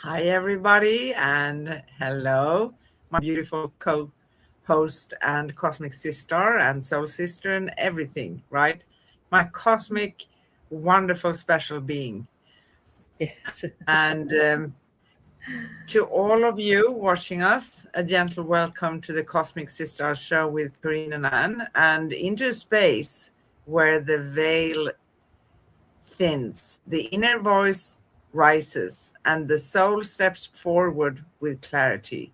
Hi, everybody, and hello, my beautiful co host and cosmic sister and soul sister and everything, right? My cosmic, wonderful, special being. Yes. And to all of you watching us, a gentle welcome to the Cosmic Sis-Stars Show with Corinne and Anne, and into a space where the veil thins, the inner voice rises, and the soul steps forward with clarity.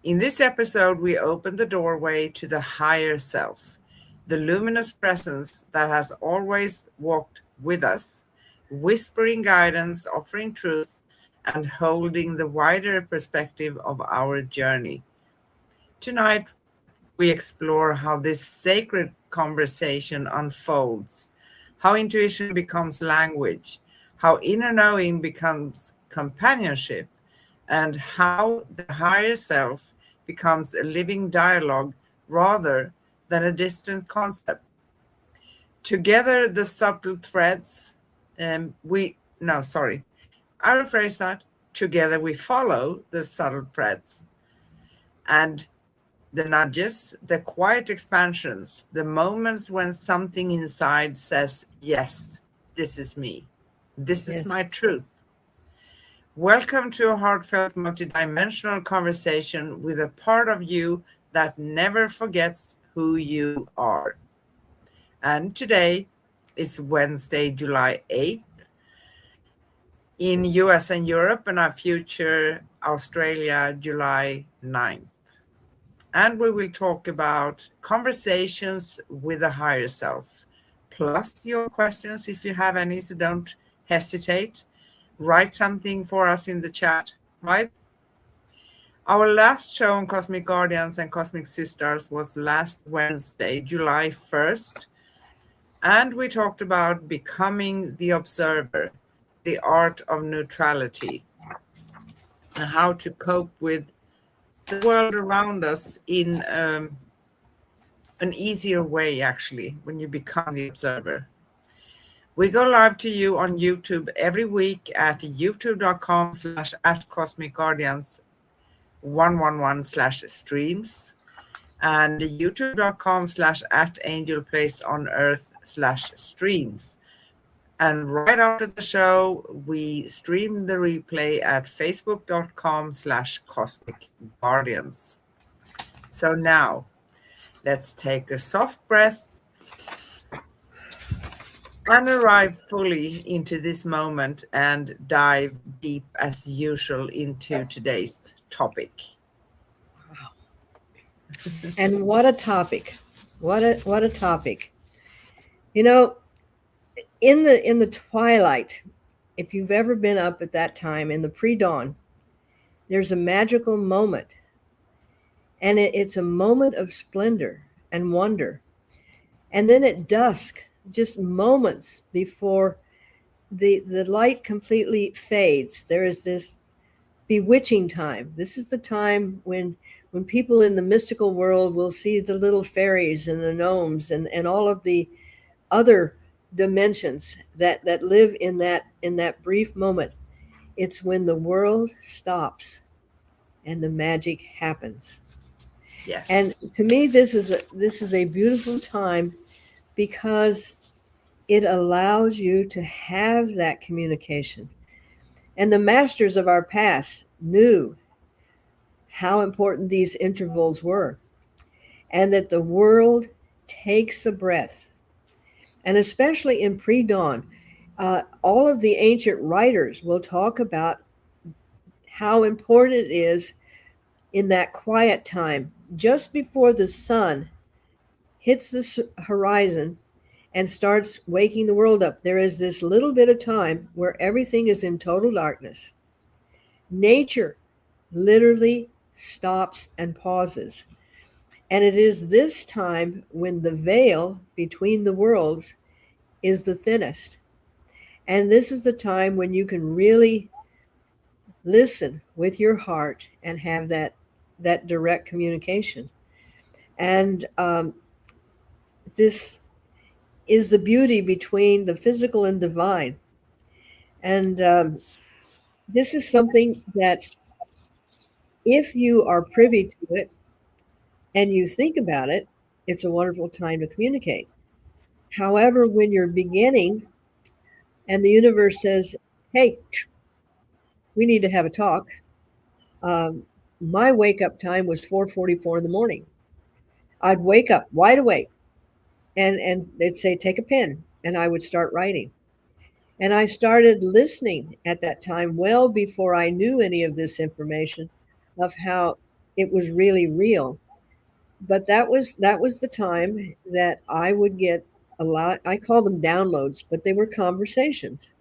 In this episode, we open the doorway to the higher self, the luminous presence that has always walked with us, whispering guidance, offering truth, and holding the wider perspective of our journey. Tonight, we explore how this sacred conversation unfolds, how intuition becomes language, how inner knowing becomes companionship, and how the higher self becomes a living dialogue rather than a distant concept. Together, the subtle threads, no, sorry, I rephrase that. Together, we follow the subtle threads and the nudges, the quiet expansions, the moments when something inside says, yes, this is me. This is my Yes. truth. Welcome to a heartfelt, multidimensional conversation with a part of you that never forgets who you are. And today, it's Wednesday, July 8th in US and Europe, and our future Australia, July 9th. And we will talk about conversations with the higher self, plus your questions if you have any, so don't hesitate. Write something for us in the chat, right? Our last show on Cosmic Guardians and Cosmic Sisters was last Wednesday, July 1st, and we talked about becoming the observer, the art of neutrality, and how to cope with the world around us in an easier way, actually, when you become the observer. We go live to you on YouTube every week at youtube.com/ at Cosmic Guardians 111 / streams and youtube.com/ at Angel Place on Earth / streams. And right after the show, we stream the replay at facebook.com/ Cosmic Guardians. So now let's take a soft breath and arrive fully into this moment and dive deep as usual into today's topic. And what a topic. What a topic. You know, in the twilight, if you've ever been up at that time in the pre-dawn, there's a magical moment. And it's a moment of splendor and wonder. And then at dusk, just moments before the light completely fades, there is this bewitching time. This is the time when people in the mystical world will see the little fairies and the gnomes and all of the other dimensions that live in that brief moment. It's when the world stops and the magic happens. Yes. And to me, this is a beautiful time because it allows you to have that communication. And the masters of our past knew how important these intervals were, and that the world takes a breath. And especially in pre dawn, all of the ancient writers will talk about how important it is in that quiet time, just before the sun hits the horizon and starts waking the world up. There is this little bit of time where everything is in total darkness. Nature literally stops and pauses. And it is this time when the veil between the worlds is the thinnest. And this is the time when you can really listen with your heart and have that direct communication. And this is the beauty between the physical and divine. And this is something that if you are privy to it and you think about it, it's a wonderful time to communicate. However, when you're beginning and the universe says, hey, we need to have a talk, my wake up time was 4:44 in the morning. I'd wake up wide awake and they'd say, take a pen. And I would start writing. And I started listening at that time well before I knew any of this information of how it was really real. But that was the time that I would get a lot. I call them downloads, but they were conversations.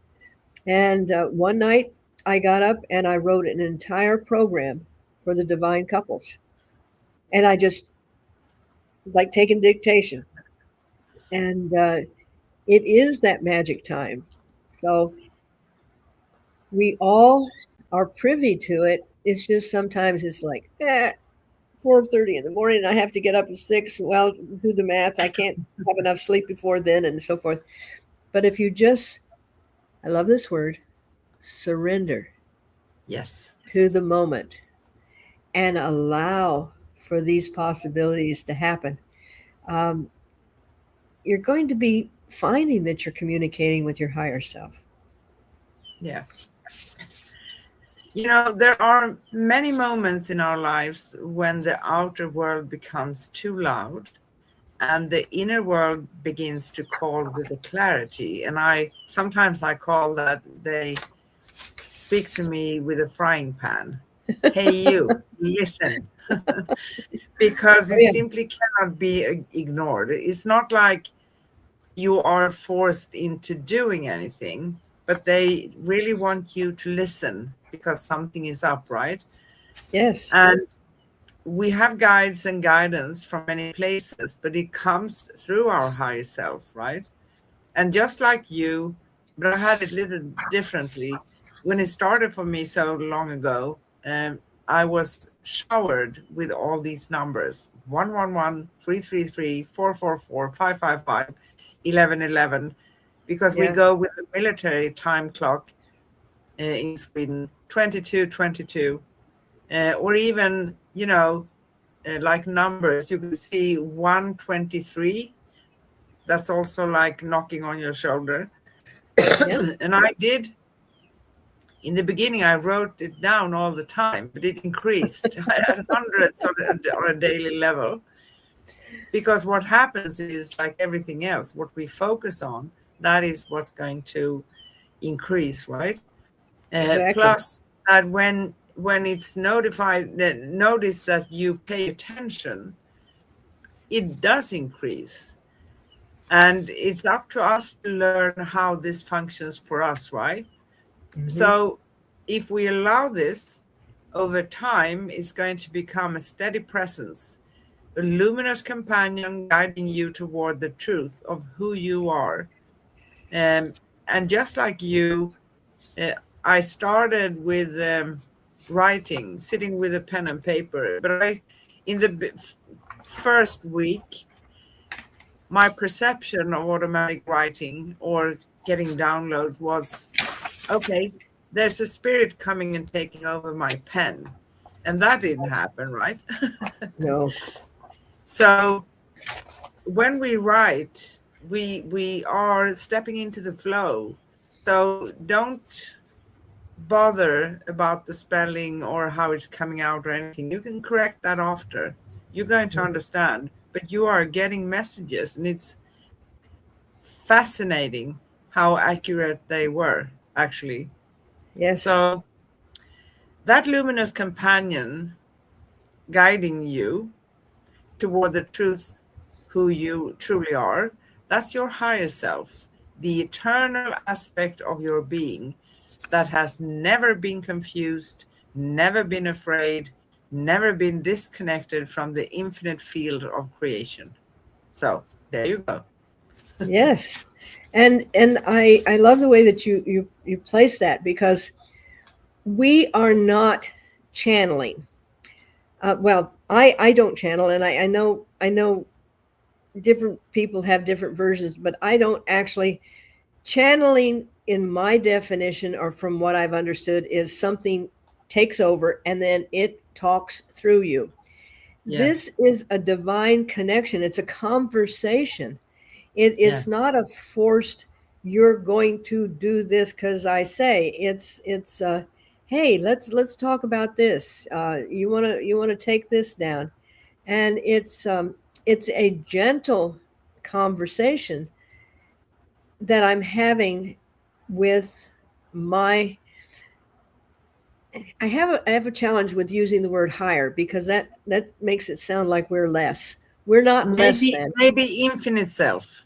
And one night I got up and I wrote an entire program for the divine couples. And I just like taking dictation. And it is that magic time. So we all are privy to it. It's just sometimes it's like, 4:30 in the morning. I have to get up at 6. Well, do the math. I can't have enough sleep before then and so forth. But if you just, I love this word, surrender Yes. to the moment and allow for these possibilities to happen, you're going to be finding that you're communicating with your higher self. Yeah. You know, there are many moments in our lives when the outer world becomes too loud and the inner world begins to call with a clarity. And sometimes I call that they speak to me with a frying pan. Hey, you, listen. Because Oh, it yeah. simply cannot be ignored. It's not like you are forced into doing anything, but they really want you to listen because something is up, right? Yes. And we have guides and guidance from many places, but it comes through our higher self, right? And just like you, but I had it a little differently. When it started for me so long ago, I was showered with all these numbers: 111, 333, 444, 555, 1111, because we Yeah. go with the military time clock in Sweden, 2222, or even, like numbers. You can see 123. That's also like knocking on your shoulder. Yeah. And I did, in the beginning, I wrote it down all the time, but it increased. I had hundreds on a daily level. Because what happens is, like everything else, what we focus on, that is what's going to increase, right? Exactly. Plus, that when it's notice that you pay attention, it does increase. And it's up to us to learn how this functions for us, right? Mm-hmm. So if we allow this over time, it's going to become a steady presence, a luminous companion guiding you toward the truth of who you are. And just like you, uh, I started with writing, sitting with a pen and paper. But in the first week, my perception of automatic writing or getting downloads was, okay, there's a spirit coming and taking over my pen. And that didn't happen, right? No. So when we write, we are stepping into the flow. So don't bother about the spelling or how it's coming out or anything. You can correct that after. You're going to understand, but you are getting messages, and it's fascinating how accurate they were, actually. Yes. So that luminous companion guiding you toward the truth, who you truly are, that's your higher self, the eternal aspect of your being that has never been confused, never been afraid, never been disconnected from the infinite field of creation. So there you go. Yes. And I love the way that you place that, because we are not channeling. Well, I don't channel, and I know different people have different versions, but I don't actually. Channeling in my definition, or from what I've understood, is something takes over and then it talks through you. This Yes. is a divine connection. It's a conversation. It's Yes. not a forced, you're going to do this because I say. It's hey, let's talk about this. You wanna take this down, and it's a gentle conversation that I'm having with my. I have a challenge with using the word higher, because that makes it sound like we're less. We're not less Maybe than. maybe infinite self.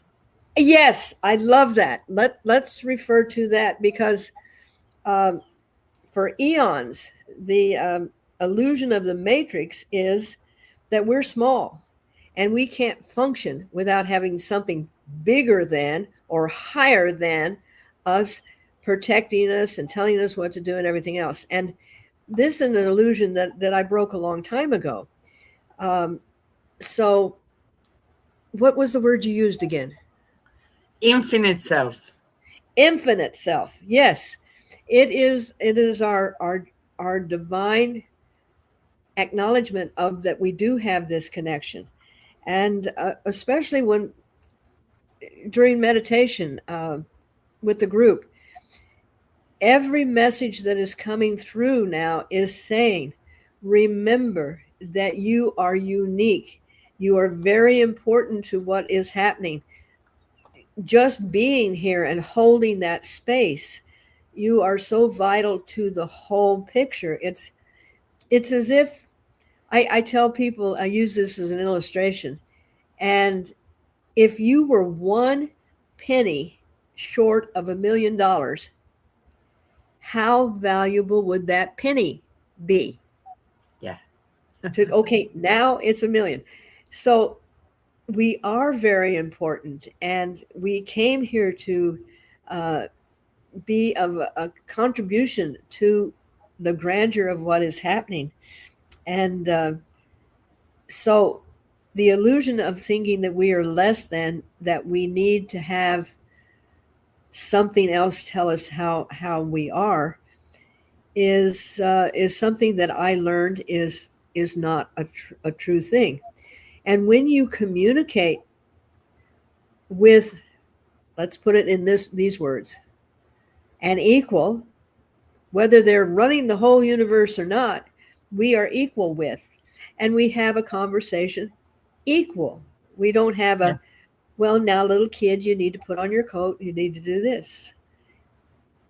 Yes, I love that. Let's refer to that, because um, for eons, the illusion of the matrix is that we're small and we can't function without having something bigger than or higher than us, protecting us and telling us what to do and everything else. And this is an illusion that I broke a long time ago. Um, so, what was the word you used again? Infinite self. Infinite self. Yes, it is. It is our divine acknowledgement of that we do have this connection, and especially when during meditation with the group, every message that is coming through now is saying, remember that you are unique. You are very important to what is happening. Just being here and holding that space, you are so vital to the whole picture. It's as if I tell people, I use this as an illustration, and if you were one penny short of $1 million, how valuable would that penny be? Yeah. Okay, now it's 1 million. So we are very important, and we came here to uh, be of a contribution to the grandeur of what is happening. And so the illusion of thinking that we are less than, that we need to have something else tell us how we are, is something that I learned is not a true thing. And when you communicate with, let's put it in these words, an equal, whether they're running the whole universe or not, we are equal with, and we have a conversation equal. We don't have a, Yes. well, now little kid, you need to put on your coat, you need to do this.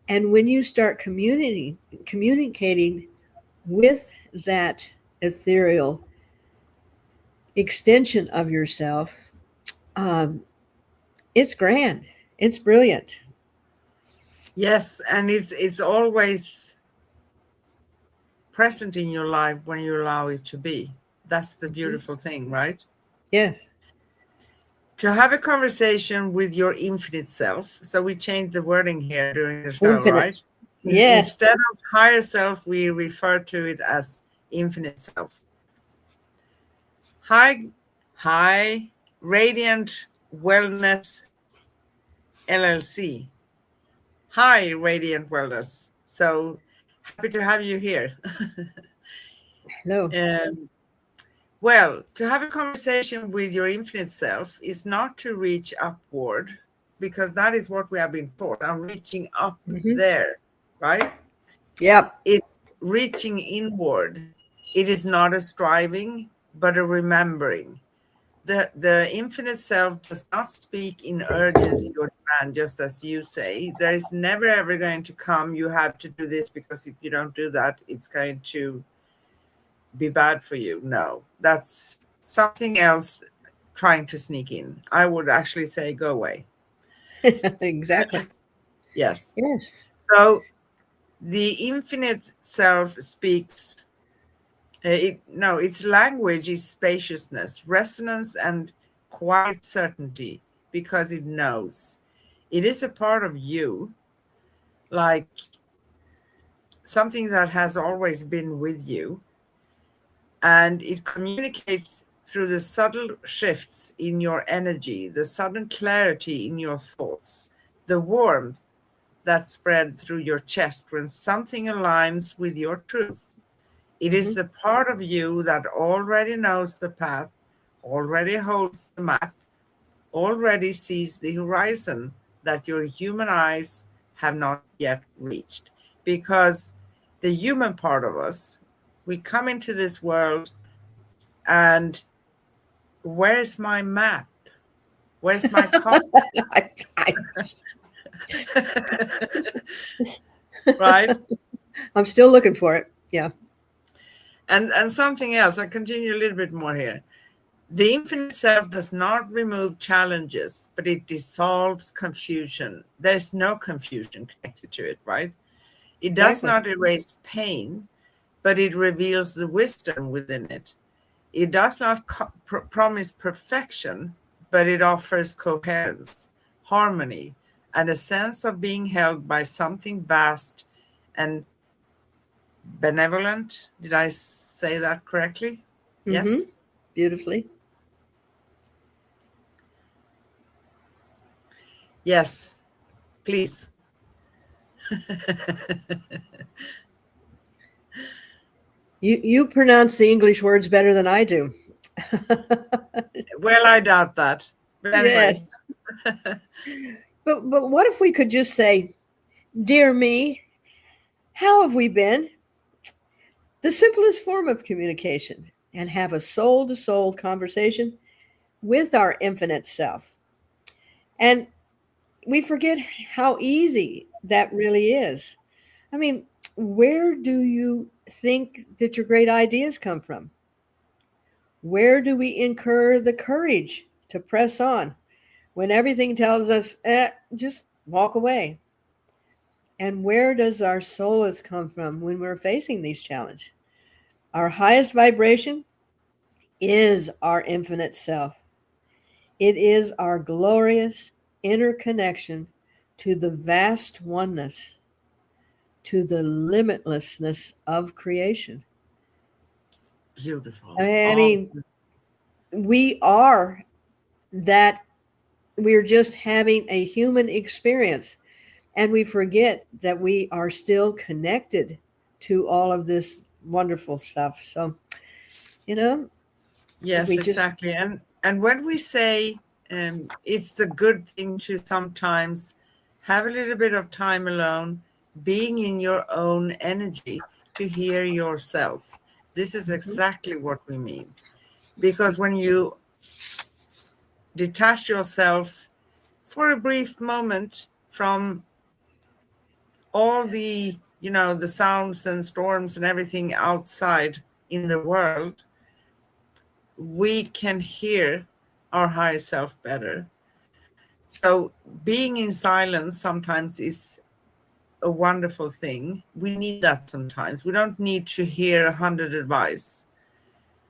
And when you start communicating with that ethereal extension of yourself, um, it's grand. It's brilliant. Yes, and it's always present in your life when you allow it to be. That's the Mhm. beautiful thing, right? Yes. To have a conversation with your infinite self. So we changed the wording here during the show, right? Infinite. Yes. Instead of higher self, we refer to it as infinite self. Hi, Radiant Wellness LLC. Hi, Radiant Wellness. So happy to have you here. Hello. um, well, to have a conversation with your infinite self is not to reach upward, because that is what we have been taught. I'm reaching up Hmm. there, right? Yep. It's reaching inward. It is not a striving, but a remembering. The infinite self does not speak in urgency or demand, just as you say. There is never ever going to come, you have to do this, because if you don't do that, it's going to be bad for you. No, that's something else trying to sneak in. I would actually say, go away. Exactly. Yes. Yes. So the infinite self speaks. No, its language is spaciousness, resonance, and quiet certainty, because it knows. It is a part of you, like something that has always been with you, and it communicates through the subtle shifts in your energy, the sudden clarity in your thoughts, the warmth that spread through your chest when something aligns with your truth. It is the part of you that already knows the path, already holds the map, already sees the horizon that your human eyes have not yet reached. Because the human part of us, we come into this world and where's my map? Where's my compass? Right? I'm still looking for it. Yeah. And something else, I continue a little bit more here. The infinite self does not remove challenges, but it dissolves confusion. There's no confusion connected to it, right? It does Exactly. not erase pain, but it reveals the wisdom within it. It does not promise perfection, but it offers coherence, harmony, and a sense of being held by something vast and benevolent. Did I say that correctly? Yes? Beautifully. Yes, please. You pronounce the English words better than I do. Well, I doubt that. But anyway. Yes. But what if we could just say, "Dear me, how have we been?" The simplest form of communication, and have a soul-to-soul conversation with our infinite self. And we forget how easy that really is. I mean, where do you think that your great ideas come from? Where do we incur the courage to press on when everything tells us, just walk away? And where does our solace come from when we're facing these challenges? Our highest vibration is our infinite self. It is our glorious inner connection to the vast oneness, to the limitlessness of creation. Beautiful. I mean, we are that. We're just having a human experience, and we forget that we are still connected to all of this wonderful stuff. So, you know, Yes, we just, exactly. And when we say it's a good thing to sometimes have a little bit of time alone, being in your own energy to hear yourself. This is exactly what we mean. Because when you detach yourself for a brief moment from all the, the sounds and storms and everything outside in the world, we can hear our higher self better. So being in silence sometimes is a wonderful thing. We need that sometimes. We don't need to hear 100 advice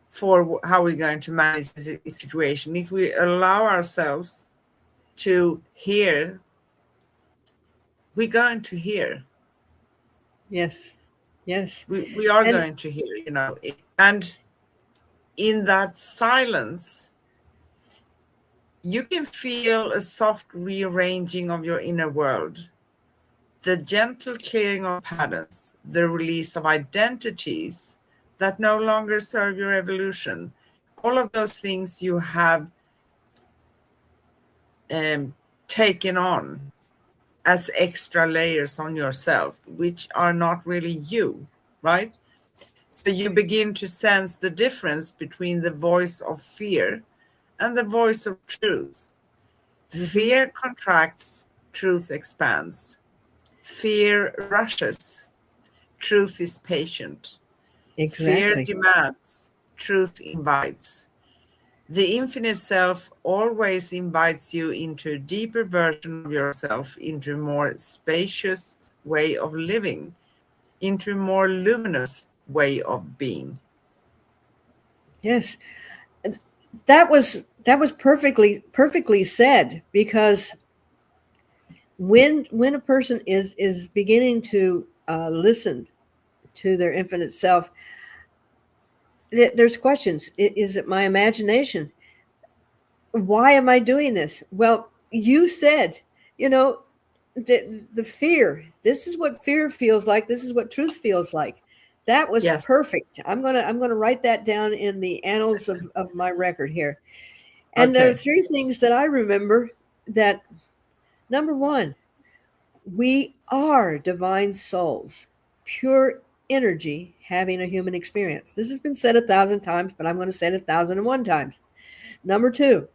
for how we're going to manage this situation. If we allow ourselves to hear, we're going to hear. yes, yes. We are And going to hear, and in that silence, you can feel a soft rearranging of your inner world, the gentle clearing of patterns, the release of identities that no longer serve your evolution. All of those things you have taken on as extra layers on yourself, which are not really you, right? So you begin to sense the difference between the voice of fear and the voice of truth. Fear contracts, truth expands. Fear rushes, truth is patient. Fear exactly. demands, truth invites. The infinite self always invites you into a deeper version of yourself, into a more spacious way of living, into a more luminous way of being. Yes. That was perfectly said, because when a person is beginning to listen to their infinite self, there's questions. Is it my imagination? Why am I doing this? Well, you said, you know, the fear. This is what fear feels like. This is what truth feels like. That was Yes. perfect. I'm gonna write that down in the annals of my record here. And there are Okay. three things that I remember. That number one, we are divine souls, pure energy having a human experience. This has been said 1,000 times, but I'm going to say it 1,001 times. Number two,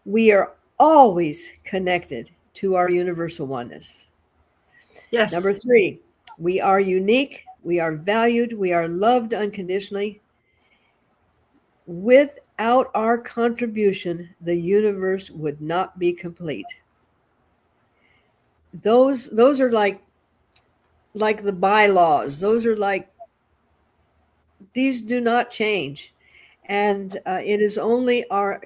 we are always connected to our universal oneness. Number Yes. three, we are unique, we are valued, we are loved unconditionally. Without our contribution, the universe would not be complete. Those are like the bylaws. Those are like, these do not change, and it is only our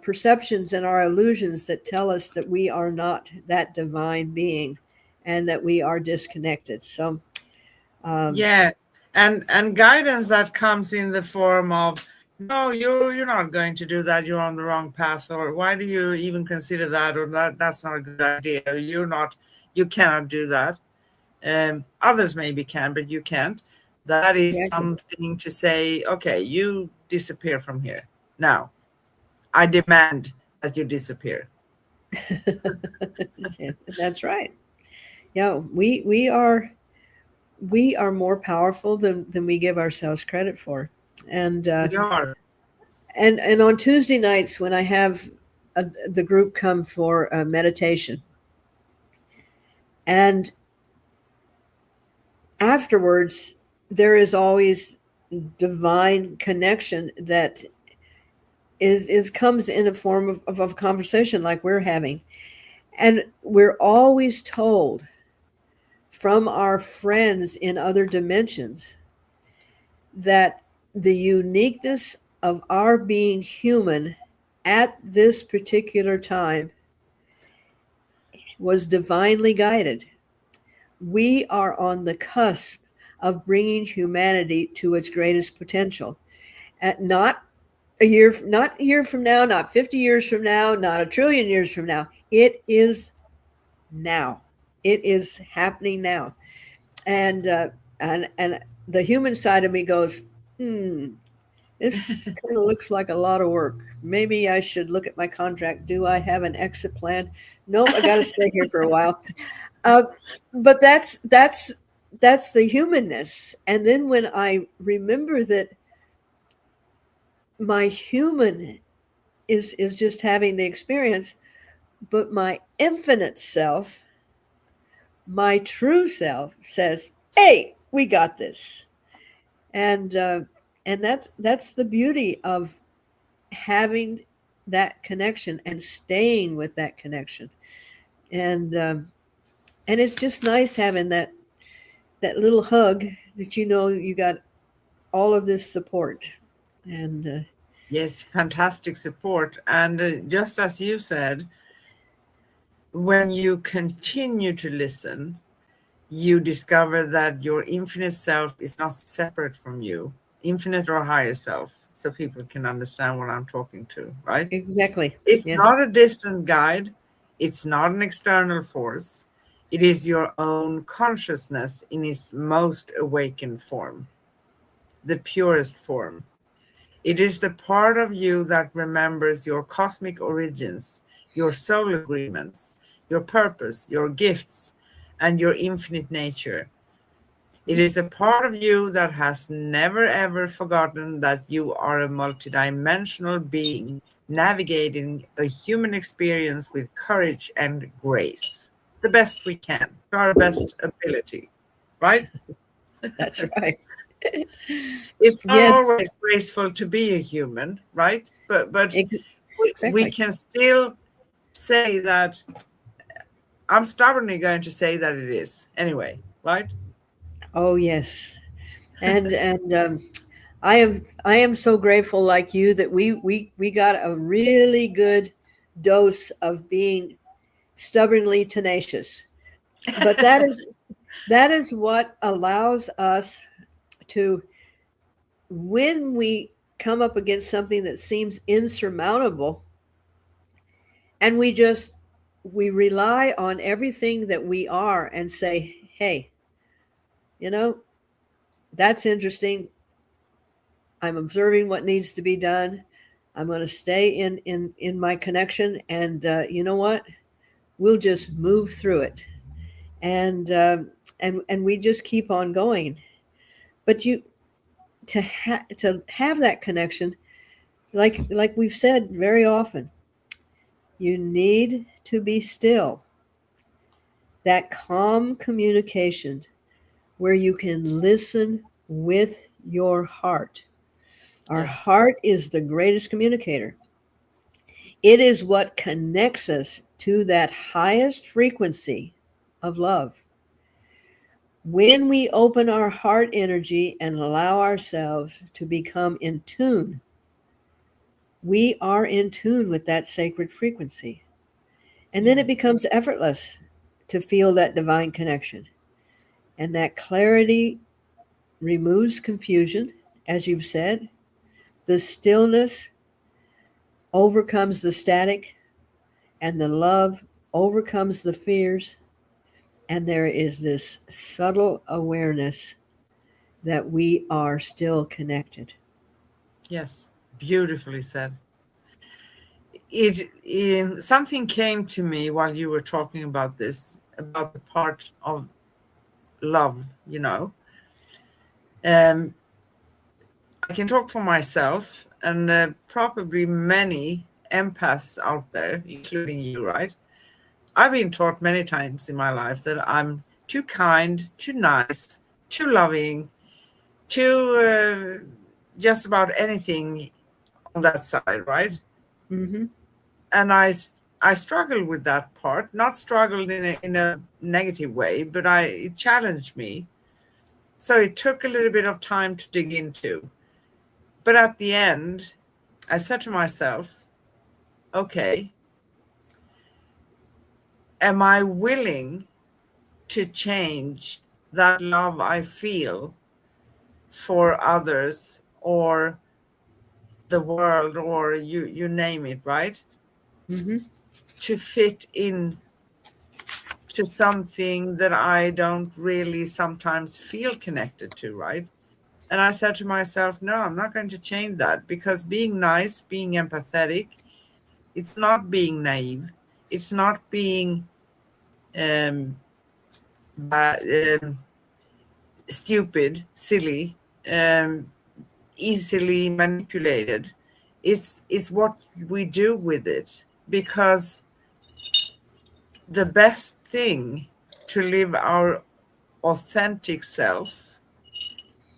perceptions and our illusions that tell us that we are not that divine being, and that we are disconnected. So Yeah. And guidance that comes in the form of, no, you're not going to do that, you're on the wrong path, or why do you even consider that, or that's not a good idea, you cannot do that. Others maybe can, but you can't. That is exactly. something to say, okay, you disappear from here now. I demand that you disappear. That's right. Yeah, we are more powerful than we give ourselves credit for. And We are. and on Tuesday nights when I have the group come for meditation, and afterwards there is always divine connection that is comes in the form of a conversation like we're having, and we're always told from our friends in other dimensions that the uniqueness of our being human at this particular time was divinely guided. We are on the cusp of bringing humanity to its greatest potential. At not not a year from now, not 50 years from now, not a trillion years from now. It is now. It is happening now. And and the human side of me goes, this kind of looks like a lot of work. Maybe I should look at my contract. Do I have an exit plan? Nope, I got to stay here for a while. Uh, but that's the humanness. And then when I remember that my human is just having the experience, but my infinite self, my true self, says, "Hey, we got this." And that's the beauty of having that connection and staying with that connection. And it's just nice having that little hug that you got all of this support. And Yes, fantastic support. And just as you said, when you continue to listen, you discover that your infinite self is not separate from you, infinite or higher self, so people can understand what I'm talking to, right? exactly. It's Yes. not a distant guide, it's not an external force. It is your own consciousness in its most awakened form, the purest form. It is the part of you that remembers your cosmic origins, your soul agreements, your purpose, your gifts, and your infinite nature. It is a part of you that has never ever forgotten that you are a multidimensional being navigating a human experience with courage and grace, the best we can, to our best ability, right? That's right. It's not Yes, always graceful to be a human, right? But we exactly. can still say that. I'm stubbornly going to say that it is anyway, right? Oh yes. And I am so grateful, like you, that we got a really good dose of being stubbornly tenacious. But that is what allows us to, when we come up against something that seems insurmountable, and we just we rely on everything that we are and say, hey, you know, that's interesting. I'm observing what needs to be done. I'm going to stay in my connection, and you know what? We'll just move through it, and and we just keep on going. But you to have that connection, like we've said very often, you need to be still. That calm communication where you can listen with your heart. Our Yes. heart is the greatest communicator. It is what connects us to that highest frequency of love. When we open our heart energy and allow ourselves to become in tune, we are in tune with that sacred frequency. And then Yeah. it becomes effortless to feel that divine connection. And that clarity removes confusion, as you've said. The stillness overcomes the static, and the love overcomes the fears. And there is this subtle awareness that we are still connected. Yes. Beautifully said. Something came to me while you were talking about this, about the part of love, you know. Um, I can talk for myself and probably many empaths out there, including you, right? I've been taught many times in my life that I'm too kind, too nice, too loving, too just about anything on that side, right? Mm-hmm. And I struggled with that part, not struggled in a negative way, but it challenged me. So it took a little bit of time to dig into. But at the end, I said to myself, okay, am I willing to change that love I feel for others or the world or you name it, right? Mm-hmm. To fit in to something that I don't really sometimes feel connected to, right? And I said to myself, no, I'm not going to change that because being nice, being empathetic, it's not being naive. It's not being um, stupid, silly, um, easily manipulated. It's what we do with it because the best thing to live our authentic self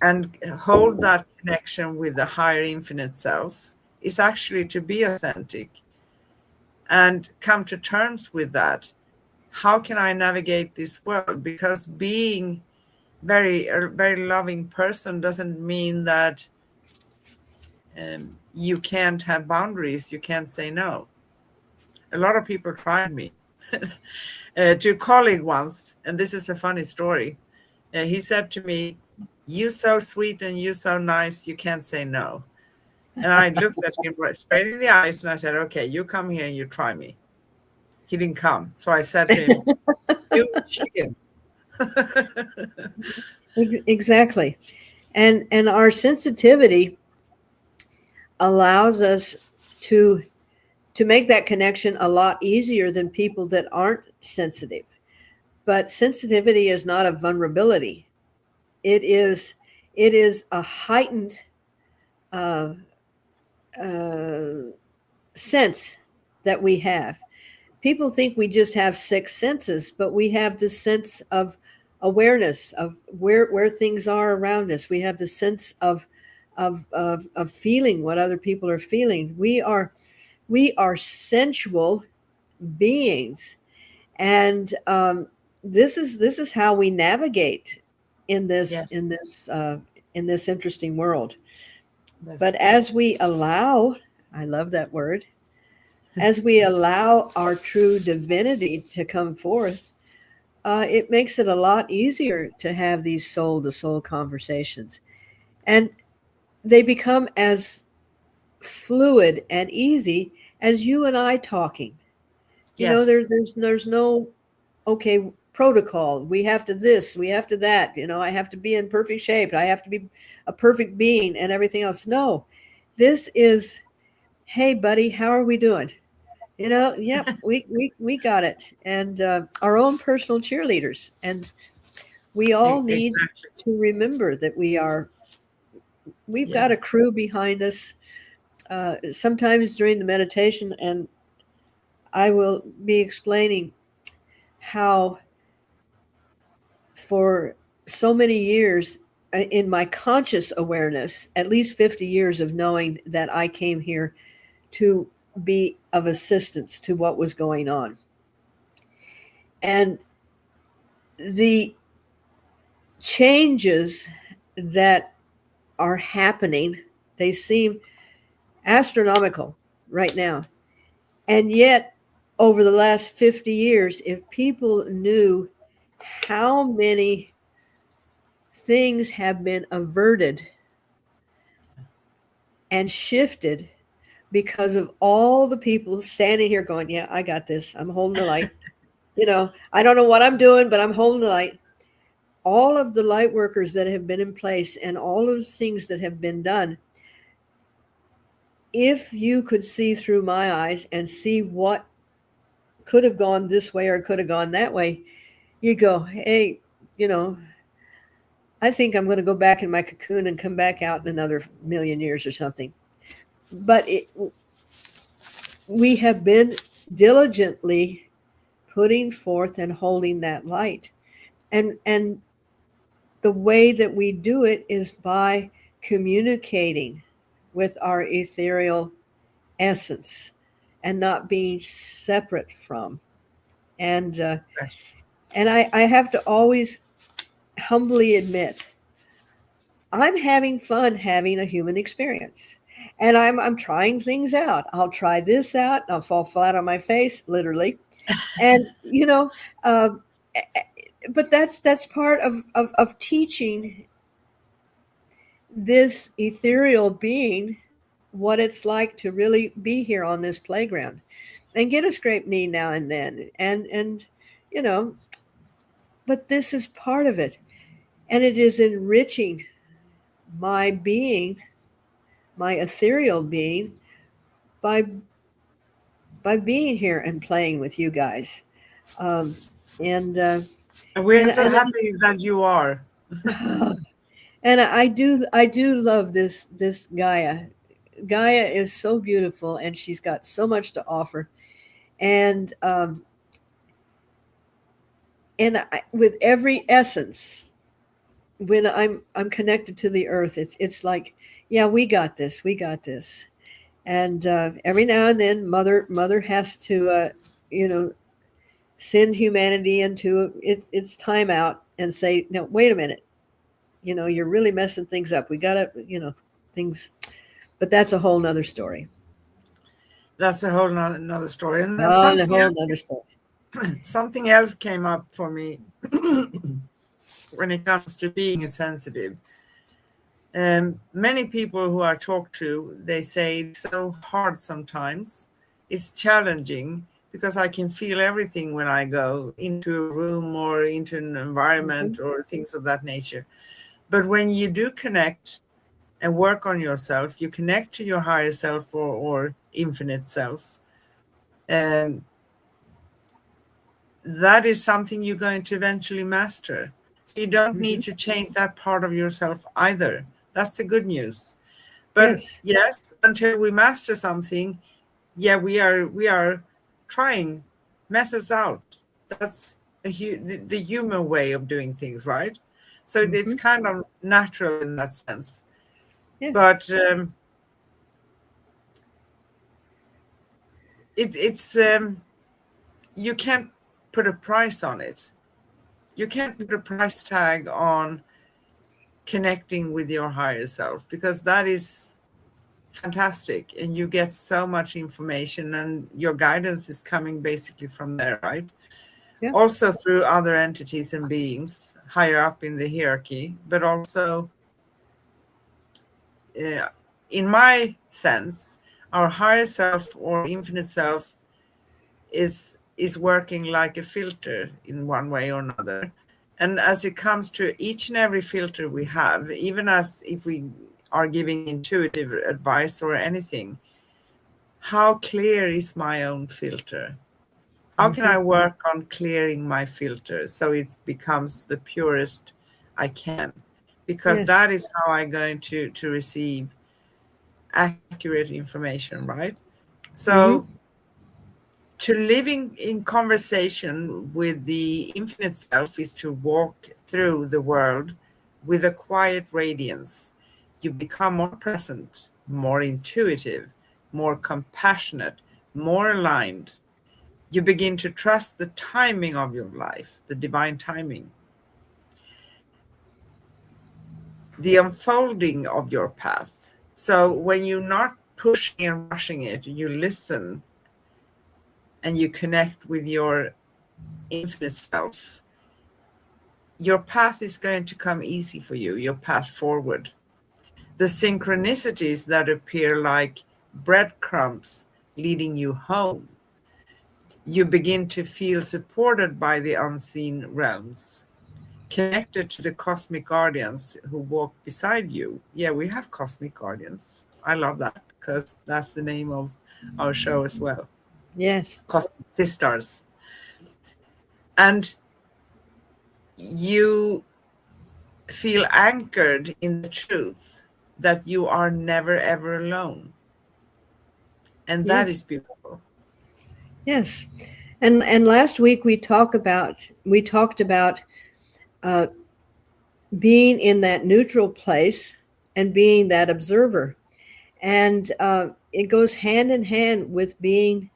and hold that connection with the higher infinite self is actually to be authentic and come to terms with that. How can I navigate this world? Because being a very loving person doesn't mean that you can't have boundaries, you can't say no. A lot of people tried me. To a colleague once, and this is a funny story. He said to me, "You so sweet and you so nice, you can't say no." And I looked at him straight in the eyes and I said, "Okay, you come here and you try me." He didn't come, so I said to him, "You chicken." Exactly. And our sensitivity allows us to make that connection a lot easier than people that aren't sensitive. But sensitivity is not a vulnerability. It is a heightened uh, uh, sense that we have. People think we just have six senses, but we have the sense of awareness of where things are around us. We have the sense of feeling what other people are feeling. We are sensual beings, and this is how we navigate in this Yes, in this in this interesting world. But yes, as we allow, I love that word, as we allow our true divinity to come forth, it makes it a lot easier to have these soul to soul conversations. And they become as fluid and easy as you and I talking. You know, Yes. there's no okay protocol. We have to this, we have to that. You know, I have to be in perfect shape. I have to be a perfect being and everything else. No, this is, hey, buddy, how are we doing? You know, yep, we got it. And our own personal cheerleaders. And we all need Exactly. to remember that we've Yeah. got a crew behind us. Sometimes during the meditation, and I will be explaining how for so many years in my conscious awareness, at least 50 years of knowing that I came here to be of assistance to what was going on. And the changes that are happening, they seem astronomical right now. And yet, over the last 50 years, if people knew how many things have been averted and shifted because of all the people standing here going, yeah, I got this. I'm holding the light. You know, I don't know what I'm doing, but I'm holding the light. All of the light workers that have been in place and all of the things that have been done, if you could see through my eyes and see what could have gone this way or could have gone that way, you go, hey, you know, I think I'm going to go back in my cocoon and come back out in another million years or something. But we have been diligently putting forth and holding that light. And the way that we do it is by communicating with our ethereal essence and not being separate from. And I have to always humbly admit, I'm having fun having a human experience. And I'm trying things out. I'll try this out. I'll fall flat on my face, literally. And you know, uh, but that's part of teaching this ethereal being what it's like to really be here on this playground and get a scraped knee now and then. And you know, but this is part of it. And it is enriching my being, my ethereal being, by by being here and playing with you guys. Um, and And we're and so and happy that you are. and I do love this Gaia. Gaia is so beautiful, and she's got so much to offer. And with every essence, when I'm connected to the earth, it's like, yeah, we got this, we got this. And every now and then, mother has to, you know, send humanity into its timeout and say, no, wait a minute, you know, you're really messing things up. We gotta, you know, things. But that's a whole nother story. That's a whole another story. And then Oh, a whole nother story. something else came up for me when it comes to being sensitive. Many people who I talk to, they say it's so hard sometimes. It's challenging because I can feel everything when I go into a room or into an environment or things of that nature. But when you do connect and work on yourself, you connect to your higher self or infinite self. And that is something you're going to eventually master. So you don't need to change that part of yourself either. That's the good news. But Yes. yes, until we master something, yeah, we are trying methods out. That's the human way of doing things, right? So it's kind of natural in that sense. Yeah. But it's you can't put a price on it. You can't put a price tag on connecting with your higher self because that is fantastic and you get so much information and your guidance is coming basically from there, right? Yeah. Also through other entities and beings higher up in the hierarchy, but also in my sense, our higher self or infinite self is is working like a filter in one way or another. And as it comes to each and every filter we have, even as if we are giving intuitive advice or anything, how clear is my own filter? How can I work on clearing my filter so it becomes the purest I can? Because Yes. that is how I'm going to receive accurate information, right? So to living in conversation with the infinite self is to walk through the world with a quiet radiance. You become more present, more intuitive, more compassionate, more aligned. You begin to trust the timing of your life, the divine timing, the unfolding of your path. So when you're not pushing and rushing it, you listen and you connect with your infinite self, your path is going to come easy for you, your path forward. The synchronicities that appear like breadcrumbs leading you home, you begin to feel supported by the unseen realms, connected to the cosmic guardians who walk beside you. Yeah, we have cosmic guardians. I love that because that's the name of our show as well. Yes. Cosmic Sis-Stars. And you feel anchored in the truth that you are never ever alone. And that is Yes. beautiful. Yes. And last week we talked about uh, being in that neutral place and being that observer, and it goes hand in hand with being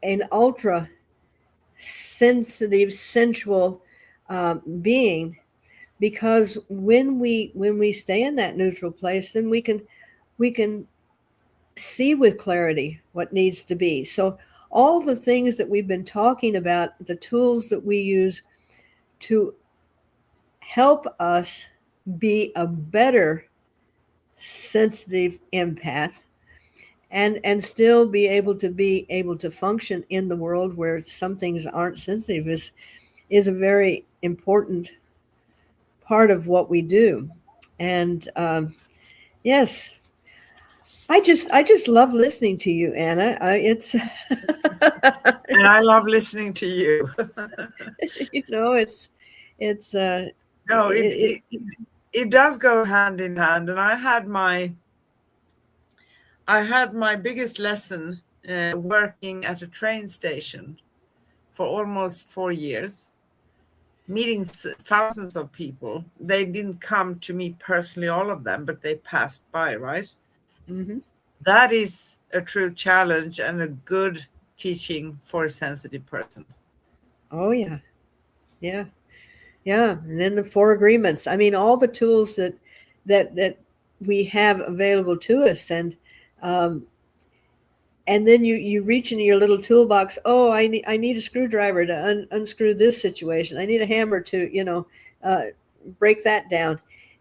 an ultra sensitive, sensual being. Because when we stay in that neutral place, then we can see with clarity what needs to be. So all the things that we've been talking about, the tools that we use to help us be a better sensitive empath, and still be able to function in the world where some things aren't sensitive, is a very important part of what we do. And yes, I just love listening to you, Anna. It's And I love listening to you. it's No, it, it does go hand in hand. And I had my biggest lesson working at a train station for almost 4 years, meeting thousands of people. They didn't come to me personally, all of them, but they passed by, right? mm-hmm. That is a true challenge and a good teaching for a sensitive person. Oh yeah, yeah, yeah. And then the four agreements. I mean, all the tools that we have available to us, um, and then you reach into your little toolbox. Oh, I need a screwdriver to unscrew this situation. I need a hammer to uh, break that down.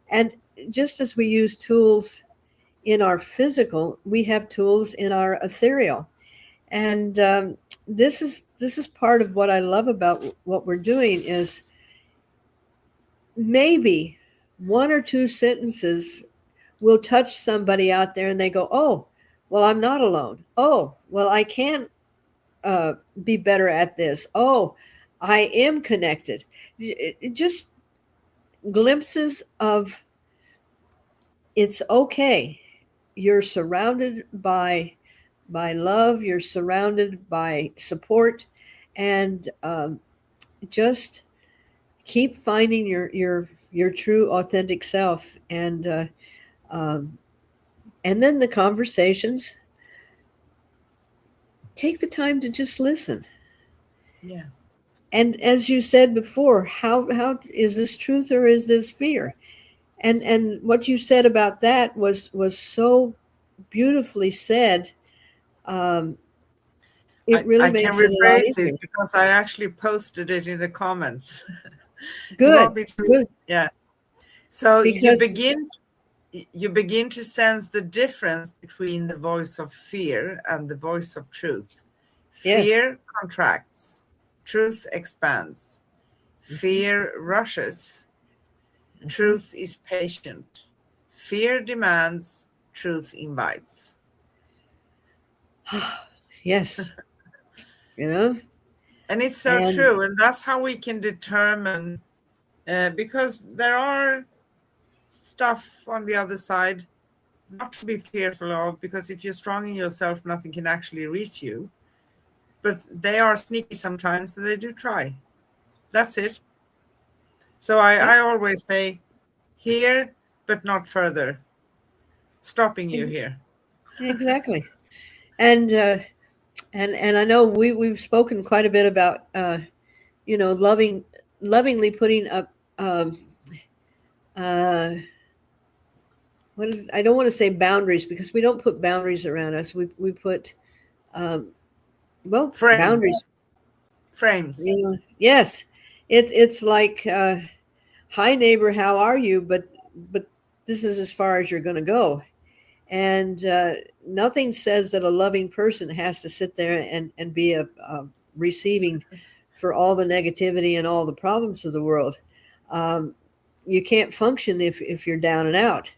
And just as we use tools in our physical, we have tools in our ethereal. And this is part of what I love about what we're doing is maybe one or two sentences will touch somebody out there and they go, oh, well, I'm not alone. Oh, well, I can be better at this. Oh, I am connected. Just glimpses of it's okay. You're surrounded by love. You're surrounded by support, and just keep finding your true authentic self, um, and then the conversations. Take the time to just listen. Yeah. And as you said before, how is this truth or is this fear? And what you said about that was so beautifully said. Um, it really I can makes it a lot rephrase easier. it because I actually posted it in the comments. You Good, want me to? good, Yeah. So because you begin to sense the difference between the voice of fear and the voice of truth. Yes. Fear contracts, truth expands. Fear rushes, truth is patient. Fear demands, truth invites. Yes. You know, And it's so and true. And that's how we can determine, because there are stuff on the other side not to be fearful of, because if you're strong in yourself, nothing can actually reach you. But they are sneaky sometimes and they do try. That's it. So I always say, here, but not further, stopping you here. exactly. And and I know we've spoken quite a bit about lovingly putting up uh, what is, I don't want to say boundaries, because we don't put boundaries around us. We put um, boundaries. Frames, frames. Yes, it's like hi neighbor, how are you? But this is as far as you're going to go. And nothing says that a loving person has to sit there and be a receiving for all the negativity and all the problems of the world. Um, you can't function if you're down and out.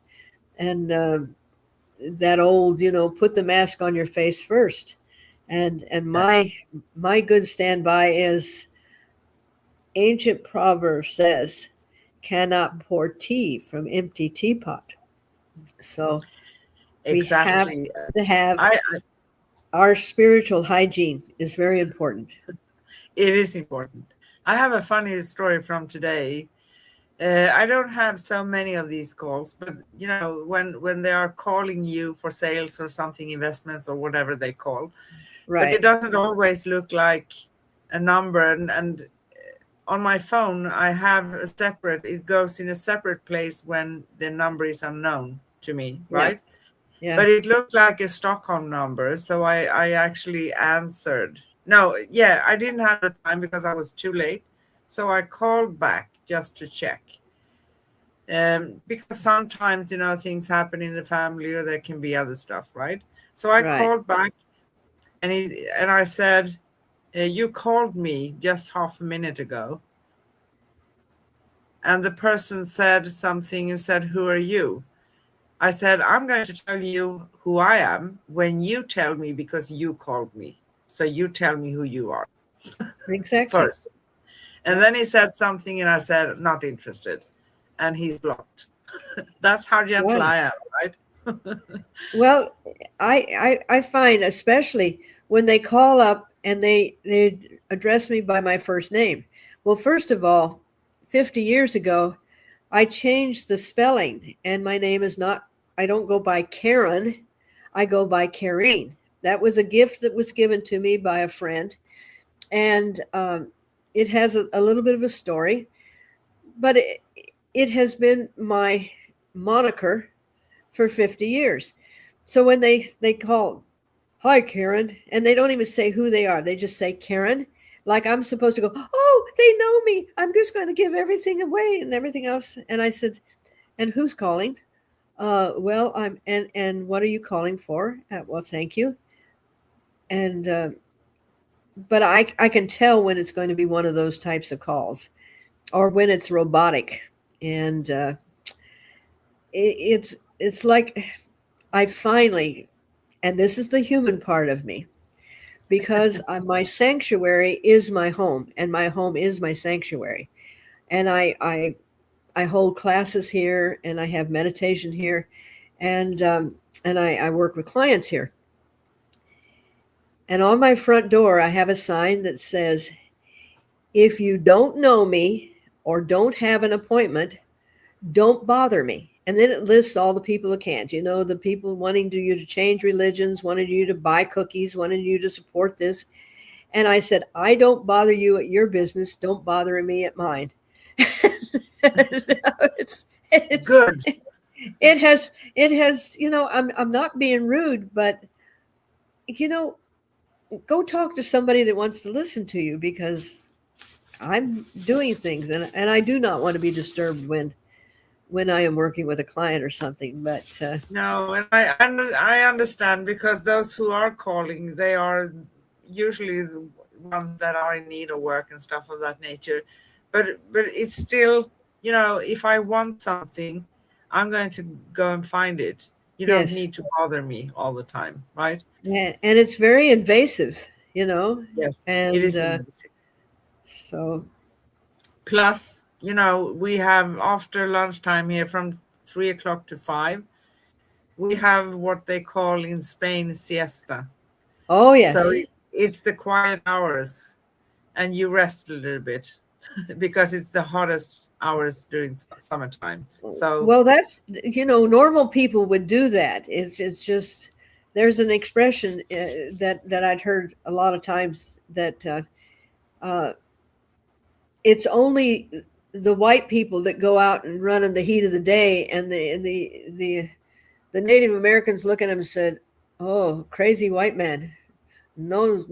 And that old, put the mask on your face first. And Yeah, my good standby is ancient proverb says, cannot pour tea from empty teapot. So we have exactly. to have I our spiritual hygiene is very important. It is important. I have a funny story from today. I don't have so many of these calls, but when they are calling you for sales or something, investments or whatever they call, but it Right. doesn't always look like a number. And on my phone, I have a separate. It goes in a separate place when the number is unknown to me, Yeah. right? Yeah. But it looked like a Stockholm number, so I actually answered. No, yeah, I didn't have the time because I was too late, so I called back just to check. Because sometimes things happen in the family, or there can be other stuff, right? So I Right. called back, and I said, "You called me just half a minute ago," and the person said something and said, "Who are you?" I said, I'm going to tell you who I am when you tell me, because you called me. So you tell me who you are Exactly. first. And Yeah. then he said something, and I said, not interested. And he's blocked. That's how gentle Wow. I am, right? Well, I find, especially when they call up and they address me by my first name. Well, first of all, 50 years ago, I changed the spelling, and my name is not, I don't go by Karen, I go by Karine. That was a gift that was given to me by a friend. And it has a little bit of a story, but it has been my moniker for 50 years. So when they call, hi, Karen, and they don't even say who they are, they just say Karen. Like I'm supposed to go, oh, they know me. I'm just going to give everything away and everything else. And I said, and who's calling? Well, and what are you calling for? Well, thank you. And but I can tell when it's going to be one of those types of calls, or when it's robotic, and it's like I finally, and this is the human part of me, because my sanctuary is my home, and my home is my sanctuary, and I hold classes here, and I have meditation here, and I work with clients here. And on my front door, I have a sign that says, if you don't know me or don't have an appointment, don't bother me. And then it lists all the people who can't. The people wanting you to change religions, wanting you to buy cookies, wanting you to support this. And I said, I don't bother you at your business. Don't bother me at mine. it's Good. it has I'm not being rude, but you know go talk to somebody that wants to listen to you, because I'm doing things, and I do not want to be disturbed when I am working with a client or something. But No, and I understand, because those who are calling, they are, usually the ones that are in need of work and stuff of that nature. But it's still, if I want something, I'm going to go and find it. You don't Yes. need to bother me all the time, right? And it's very invasive, Yes, it and is amazing. so Plus, we have after lunchtime here from 3 o'clock to 5, we have what they call in Spain siesta. oh So yes. it's the quiet hours and you rest a little bit because it's the hottest hours during summertime. So Well, that's normal people would do that. It's just there's an expression that I'd heard a lot of times that uh, it's only the white people that go out and run in the heat of the day, and the Native Americans look at him and said, "Oh, crazy white man, no,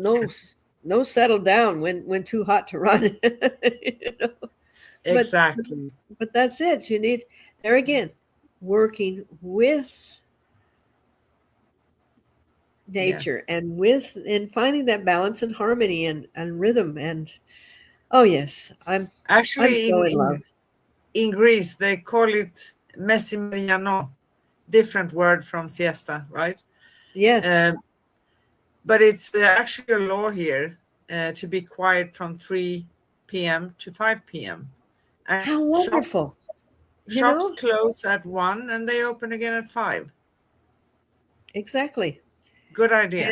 settle down when too hot to run." You know? But exactly. but that's it. You need there again working with Yeah. nature and finding that balance and harmony and rhythm and oh yes, I'm Actually, so in love. in Greece, they call it messimeriano, different word from siesta, right? Yes. Um, but it's actually a law here to be quiet from 3 p.m. to 5 p.m. And How wonderful. You shops know? close at 1 and they open again at 5. Exactly. Good idea.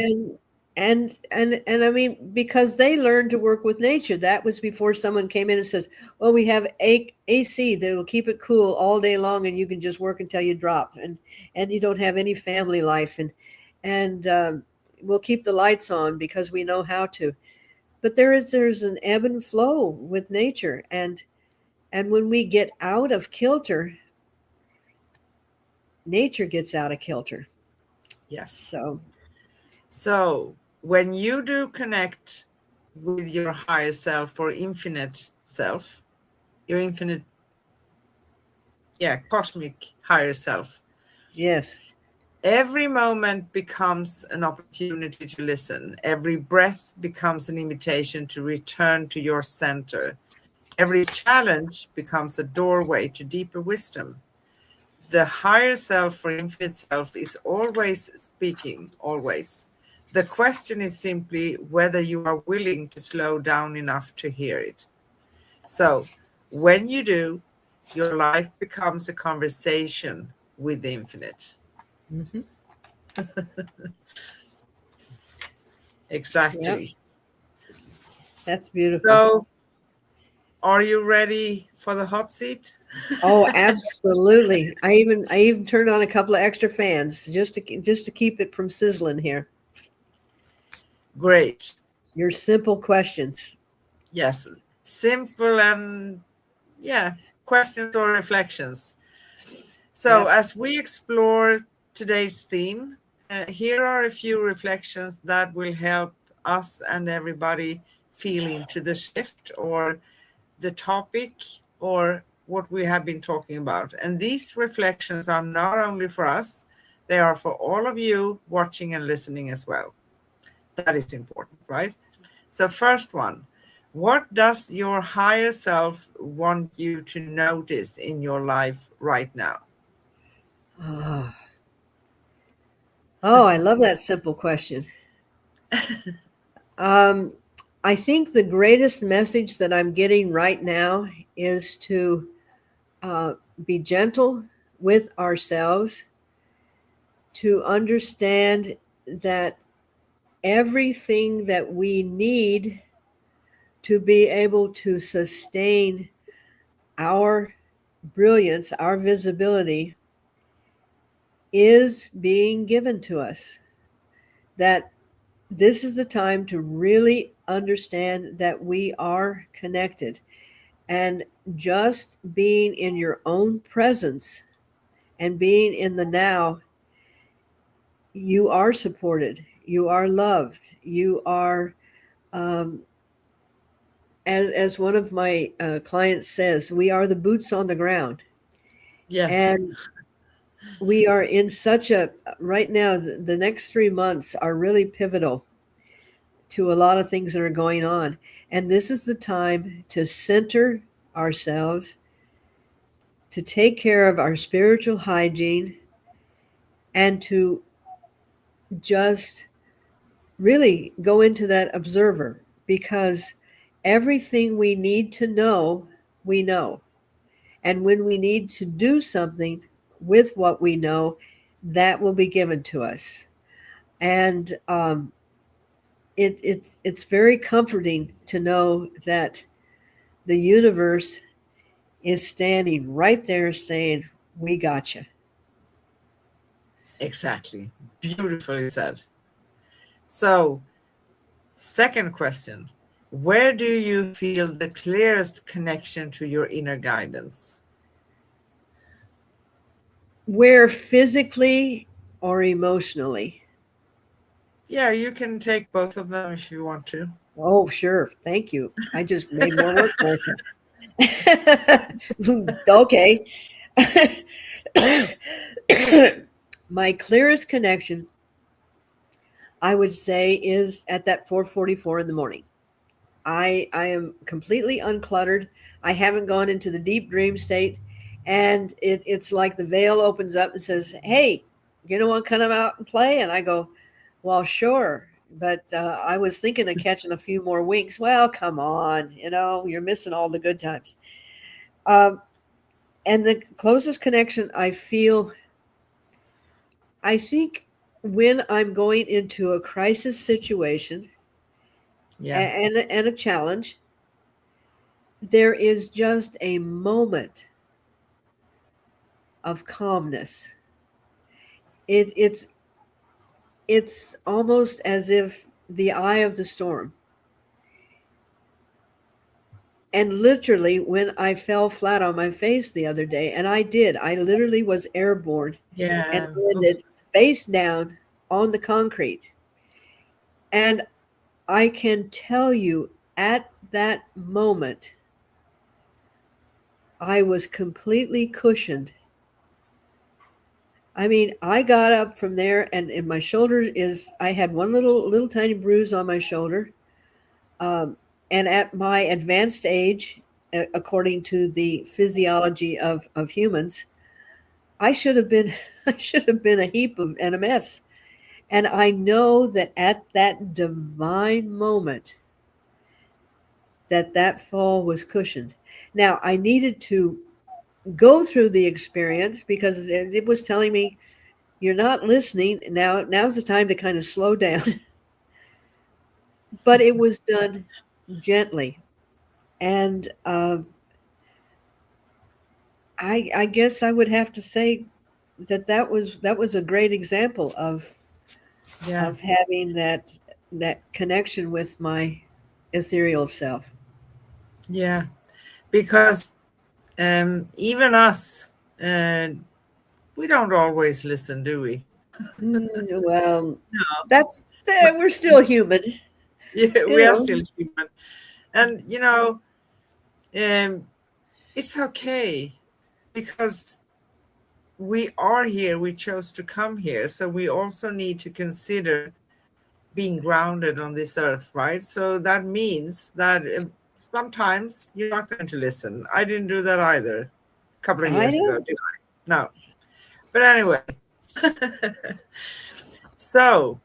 And and I mean because they learned to work with nature. That was before someone came in and said, "Well, we have AC that will keep it cool all day long and you can just work until you drop and you don't have any family life and we'll keep the lights on because we know how to." But there's an ebb and flow with nature and when we get out of kilter, nature gets out of kilter. Yes. So, So when you do connect with your higher self or infinite self, your infinite, cosmic higher self, yes. every moment becomes an opportunity to listen. Every breath becomes an invitation to return to your center. Every challenge becomes a doorway to deeper wisdom. The higher self or infinite self is always speaking, always. The question is simply whether you are willing to slow down enough to hear it. So, when you do, your life becomes a conversation with the infinite. Mhm. Yep. Exactly. That's beautiful. So, are you ready for the hot seat? Oh, absolutely. I even turned on a couple of extra fans just to keep it from sizzling here. Great. Your simple questions. Yes. Simple and, questions or reflections. So, Yep. as we explore today's theme, here are a few reflections that will help us and everybody feel into the shift or the topic or what we have been talking about. And these reflections are not only for us, they are for all of you watching and listening as well. That is important, right? So, first one, what does your higher self want you to notice in your life right now? Oh, oh, I love that simple question. Um, I think the greatest message that I'm getting right now is to be gentle with ourselves, to understand that everything that we need to be able to sustain our brilliance, our visibility, is being given to us. That this is the time to really understand that we are connected. And just being in your own presence and being in the now, you are supported, you are loved, you are, um, as one of my clients says, we are the boots on the ground. Yes. And we are in such a, right now, the next 3 months are really pivotal to a lot of things that are going on. And this is the time to center ourselves, to take care of our spiritual hygiene, and to just really go into that observer, because everything we need to know, we know. And when we need to do something with what we know, that will be given to us. And it's very comforting to know that the universe is standing right there saying, "We got you." Exactly. Beautifully said. So, second question. Where do you feel the clearest connection to your inner guidance? Where physically or emotionally? Yeah, you can take both of them if you want to. Oh, sure. Thank you. I just made more work for myself. Okay. My clearest connection, I would say, is at that 4:44 in the morning. I am completely uncluttered. I haven't gone into the deep dream state, and it's like the veil opens up and says, "Hey, you don't want to come out and play?" And I go, "Well, sure, but I was thinking of catching a few more winks." Well, come on, you're missing all the good times. And the closest connection I feel, I think, when I'm going into a crisis situation Yeah. and a challenge, there is just a moment of calmness. It's almost as if the eye of the storm. And literally, when I fell flat on my face the other day, and I literally was airborne and Yeah. Oof. landed face down on the concrete. And I can tell you, at that moment, I was completely cushioned. I mean, I got up from there, and in my shoulder I had one little tiny bruise on my shoulder. And at my advanced age, according to the physiology of humans, I should have been I should have been a heap of and a mess. And I know that at that divine moment, that fall was cushioned. Now I needed to go through the experience because it was telling me, "You're not listening. Now's the time to kind of slow down." But it was done gently. And I guess I would have to say that was a great example Yeah. of having that connection with my ethereal self. Yeah. Because even us, we don't always listen, do we? Well, No. we're still human, Yeah, you we are know. still human. And, um, it's okay because we are here, we chose to come here. So we also need to consider being grounded on this earth, right? So that means that sometimes you're not going to listen. I didn't do that either a couple of I years ago, know. did I? No. But anyway, so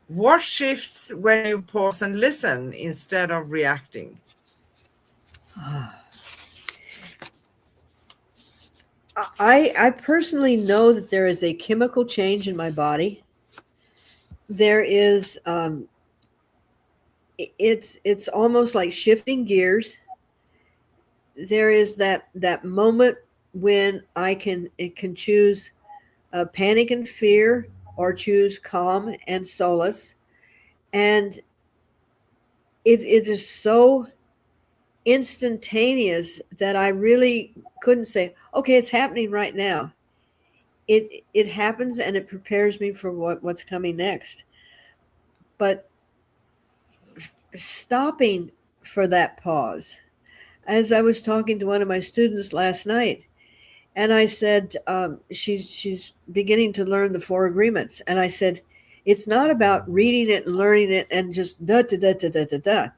what shifts when you pause and listen instead of reacting? I personally know that there is a chemical change in my body. There is it's almost like shifting gears. There is that moment when it can choose panic and fear, or choose calm and solace. And it is so instantaneous that I really couldn't say, okay, it's happening right now. It happens, and it prepares me for what's coming next. But stopping for that pause, as I was talking to one of my students last night, and I said, she's beginning to learn the four agreements, and I said, It's not about reading it and learning it and just da da da da da da da.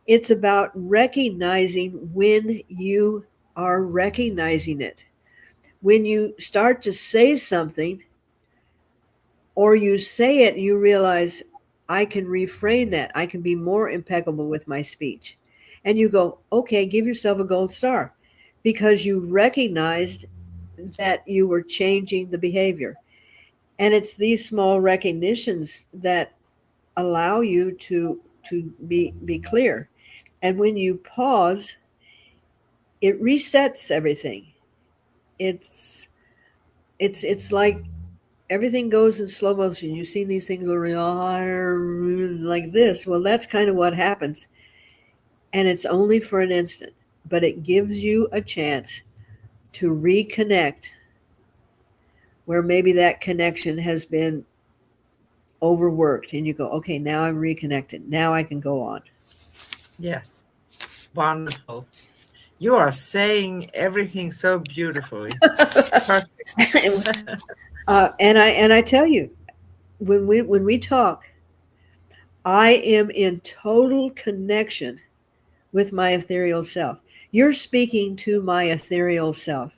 It's about recognizing when you are recognizing it. When you start to say something, or you say it, you realize, I can reframe that. I can be more impeccable with my speech. And you go, okay, give yourself a gold star, because you recognized that you were changing the behavior. And it's these small recognitions that allow you to be clear. And when you pause, it resets everything. It's like everything goes in slow motion. You've seen these things go like this. Well, that's kind of what happens. And it's only for an instant, but it gives you a chance to reconnect where maybe that connection has been overworked. And you go, okay, now I'm reconnected. Now I can go on. Yes. Wonderful. You are saying everything so beautifully. Perfect. And I tell you, when we talk, I am in total connection with my ethereal self. You're speaking to my ethereal self.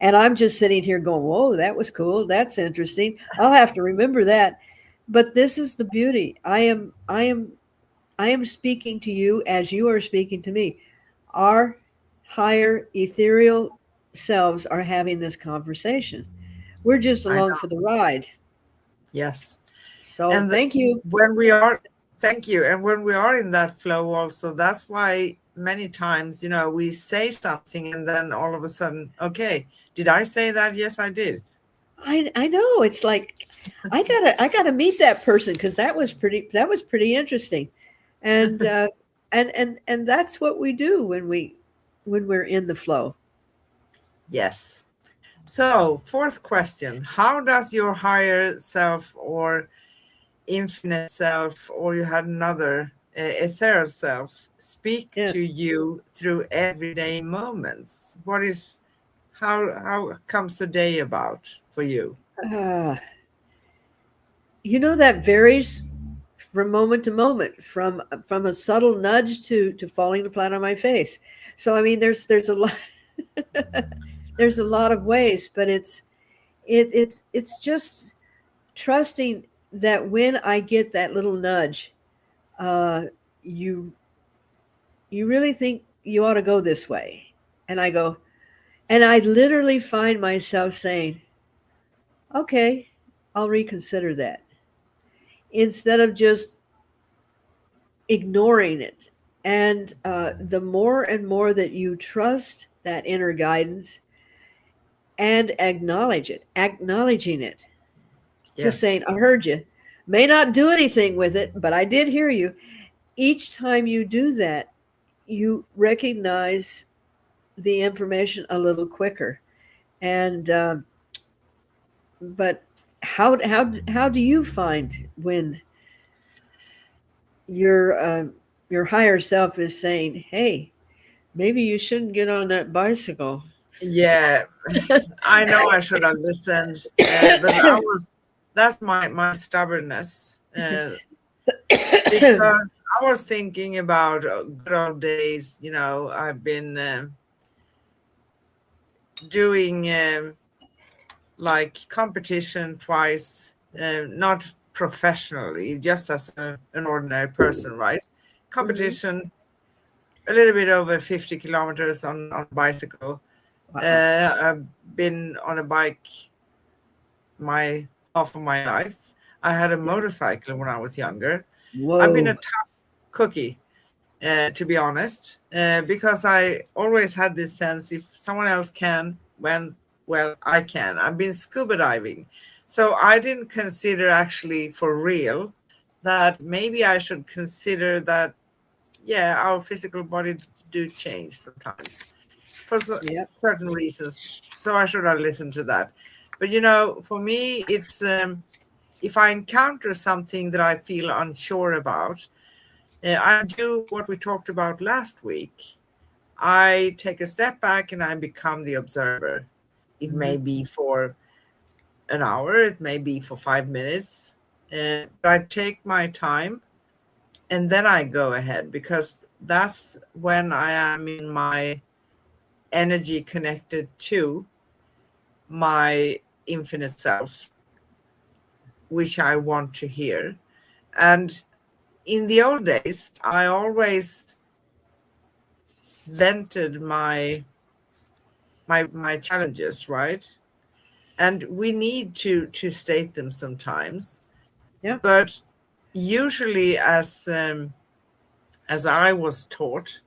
And I'm just sitting here going, whoa, that was cool. That's interesting. I'll have to remember that. But this is the beauty. I am speaking to you as you are speaking to me. Our higher ethereal selves are having this conversation. We're just I along know. for the ride. Yes. So And thank you. when we are, thank you. And when we are in that flow also, that's why many times, we say something and then all of a sudden, okay, did I say that? Yes, I did. I know, it's like I gotta meet that person, because that was pretty interesting. And and that's what we do when we're in the flow. Yes. So, fourth question, how does your higher self or infinite self, or you had another ethereal self, speak Yeah. to you through everyday moments? How comes the day about for you? Uh, that varies from moment to moment, from a subtle nudge to falling flat on my face. So I mean, there's a lot there's a lot of ways, but it's just trusting that when I get that little nudge, uh, you you really think you ought to go this way, and I go, and I literally find myself saying, okay, I'll reconsider that, instead of just ignoring it. And the more and more that you trust that inner guidance and acknowledging it, just Yes. saying, I heard you, may not do anything with it, but I did hear you. Each time you do that, you recognize the information a little quicker. And but how do you find when your your higher self is saying, hey, maybe you shouldn't get on that bicycle? Yeah, I know I should have listened, but that's my stubbornness, because I was thinking about good old days. I've been doing like competition twice, not professionally, just as an ordinary person, right? Mhm. Competition, a little bit over 50 kilometers on bicycle. Wow. I've been on a bike my half of my life. I had a Yeah. motorcycle when I was younger. I've been a Whoa. tough cookie, to be honest, because I always had this sense, if someone else can, well, I can. I've been scuba diving. So I didn't consider actually for real that maybe I should consider that, yeah, our physical body do change sometimes for Yeah. certain reasons. So I should have listened to that. But for me, it's if I encounter something that I feel unsure about, I do what we talked about last week. I take a step back and I become the observer. It may Hmm. be for an hour, it may be for 5 minutes. I take my time and then I go ahead, because that's when I am in my energy connected to my infinite self, which I want to hear. And in the old days, I always vented my challenges, right? And we need to state them sometimes. Yeah. But usually, as I was taught,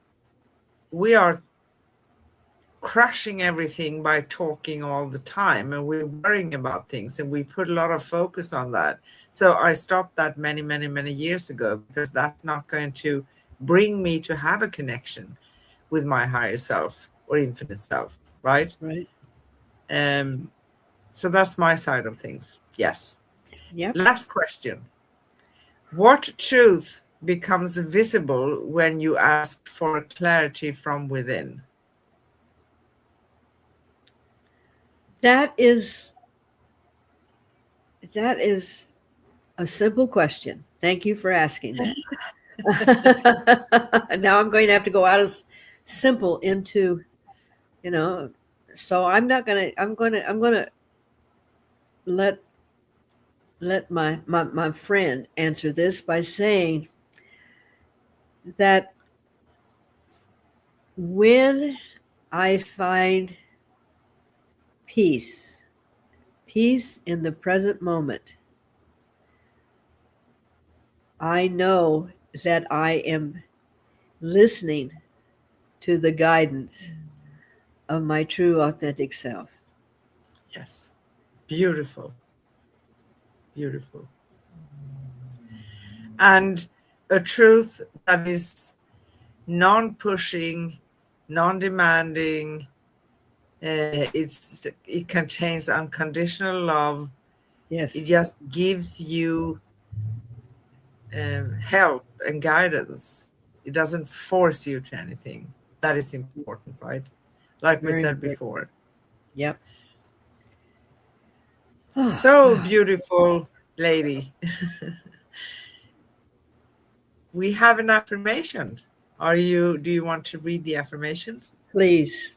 we are crushing everything by talking all the time, and we're worrying about things, and we put a lot of focus on that. So I stopped that many years ago, because that's not going to bring me to have a connection with my higher self or infinite self, right? Right. So that's my side of things. Yes. Yep. Last question. What truth becomes visible when you ask for clarity from within? That is a simple question. Thank you for asking that. Now I'm going to have to go out as simple into, you know, so I'm gonna let my friend answer this by saying that when I find peace in the present moment, I know that I am listening to the guidance of my true authentic self. Yes. Beautiful. Beautiful. And a truth that is non-pushing, non-demanding. It contains unconditional love. Yes. It just gives you help and guidance. It doesn't force you to anything. That is important, right? Like we Very said important. before. Yep. So Wow. beautiful, lady. We have an affirmation. Do you want to read the affirmation? Please.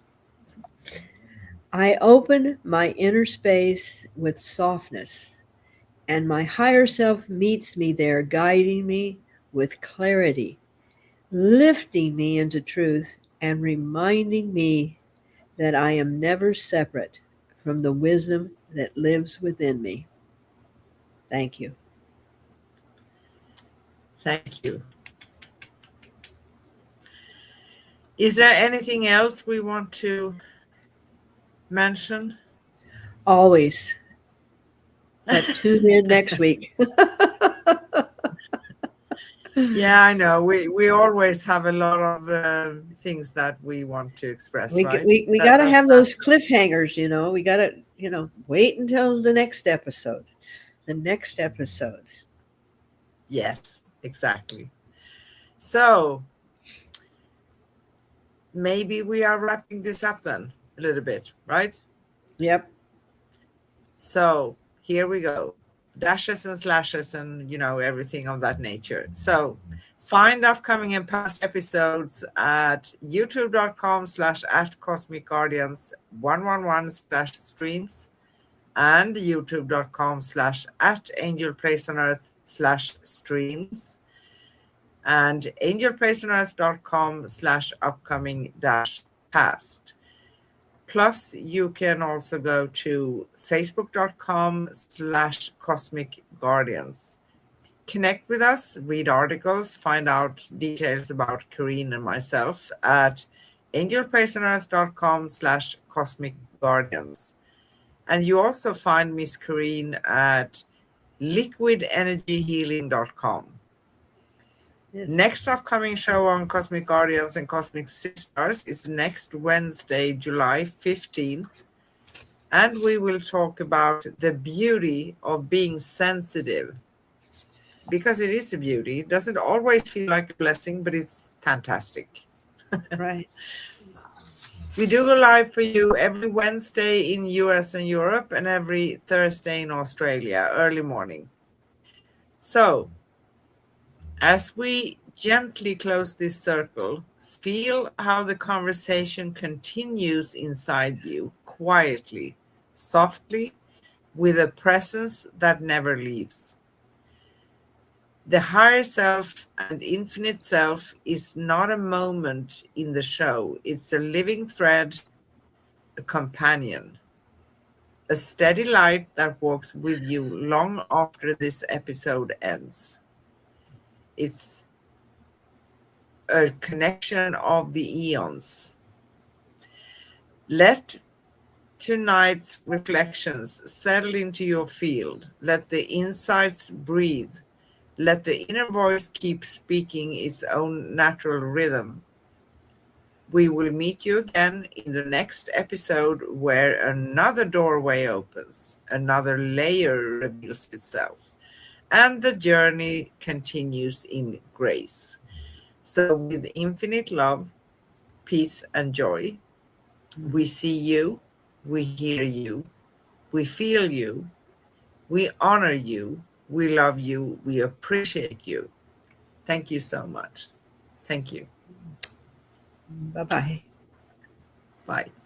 I open my inner space with softness, and my higher self meets me there, guiding me with clarity, lifting me into truth, and reminding me that I am never separate from the wisdom that lives within me. Thank you. Thank you. Is there anything else we want to mention? Always. But tune in next week. Yeah, I know. We always have a lot of things that we want to express, We right? we got to That's have those cliffhangers, We got to, wait until the next episode. The next episode. yes, exactly. So maybe we are wrapping this up then a little bit, right? Yep. So here we go. Dashes and slashes and everything of that nature. So find upcoming and past episodes at youtube.com/@cosmicguardians111/streams and youtube.com/@angelplaceonearth/streams and angelplaceonearth.com/upcoming-past. Plus, you can also go to facebook.com/cosmic guardians. Connect with us, read articles, find out details about Corrine and myself at angelplaceonearth.com/cosmic guardians. And you also find Miss Corrine at liquidenergyhealing.com. Yes. Next upcoming show on Cosmic Guardians and Cosmic Sis-Stars is next Wednesday, July 15th. And we will talk about the beauty of being sensitive. Because it is a beauty. It doesn't always feel like a blessing, but it's fantastic. Right. We do go live for you every Wednesday in US and Europe and every Thursday in Australia, early morning. So, as we gently close this circle, feel how the conversation continues inside you, quietly, softly, with a presence that never leaves. The higher self and infinite self is not a moment in the show, it's a living thread, a companion, a steady light that walks with you long after this episode ends. It's a connection of the eons. Let tonight's reflections settle into your field. Let the insights breathe. Let the inner voice keep speaking its own natural rhythm. We will meet you again in the next episode where another doorway opens, another layer reveals itself, and the journey continues in grace. So, with infinite love, peace, and joy, we see you, we hear you, we feel you, we honor you, we love you, we appreciate you. Thank you so much. Thank you. Bye-bye. Bye.